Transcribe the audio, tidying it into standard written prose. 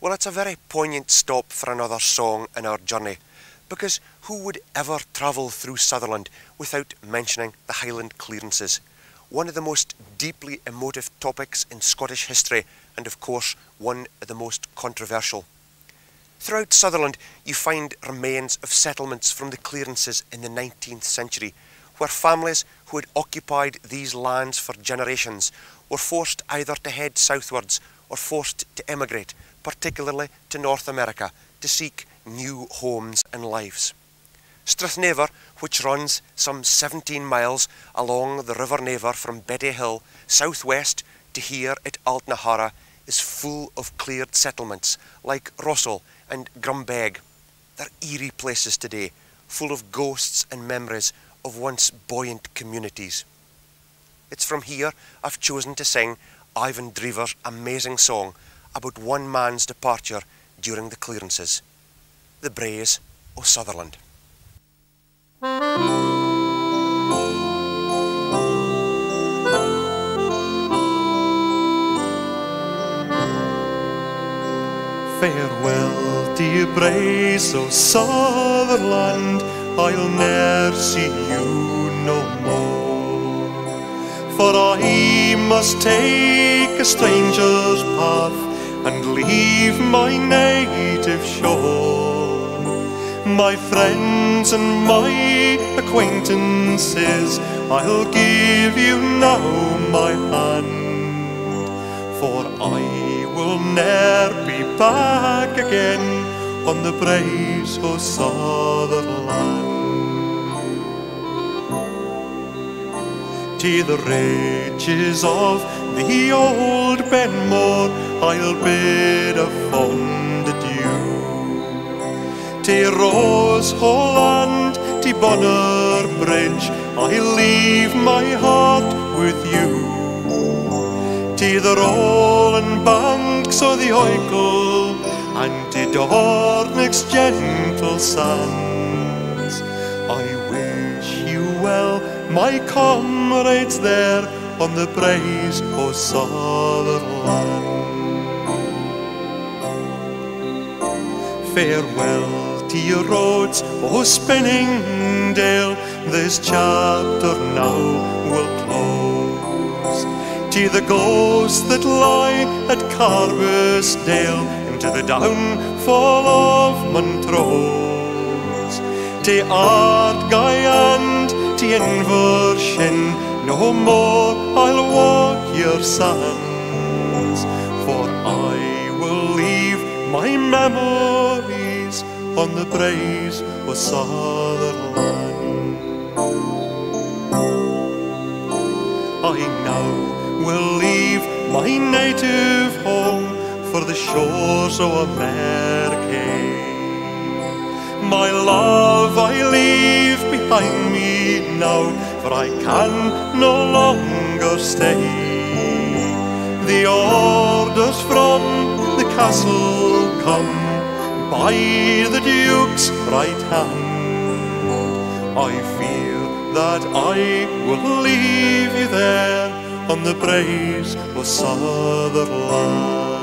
Well, it's a very poignant stop for another song in our journey, because who would ever travel through Sutherland without mentioning the Highland clearances? One of the most deeply emotive topics in Scottish history, and of course one of the most controversial. Throughout Sutherland you find remains of settlements from the clearances in the 19th century, where families who had occupied these lands for generations were forced either to head southwards or forced to emigrate, particularly to North America, to seek new homes and lives. Strathnaver, which runs some 17 miles along the River Naver from Beddy Hill southwest to here at Altnahara, is full of cleared settlements like Rossall and Grumbeg. They're eerie places today, full of ghosts and memories of once buoyant communities. It's from here I've chosen to sing Ivan Drever's amazing song about one man's departure during the clearances, the Braes o' Sutherland. Farewell, dear Braes o' Sutherland, I'll ne'er see you no more. For I must take a stranger's path and leave my native shore. My friends and my acquaintances, I'll give you now my hand, for I will ne'er be back again on the Braes o' Sutherland. To the rages of the old Benmore I'll bid a fond adieu. To Rosehall and to Bonner Bridge I'll leave my heart with you. To the rolling banks o' the Oikel and to Dornick's gentle sands, I wish you well, my comrades there on the Braes o' Sutherland. Farewell to your roads o' Spinningdale, this chapter now will close. To the ghosts that lie at Carbisdale, and to the downfall of Montrose. To Ardguy and to Invershin, no more I'll walk your sands, for I will leave my memories on the Braes o' Sutherland. I now will leave my native home for the shores o' America. My love I leave behind me now, for I can no longer stay. The orders from the castle come by the Duke's right hand. I fear that I will leave you there on the Braes o' Sutherland.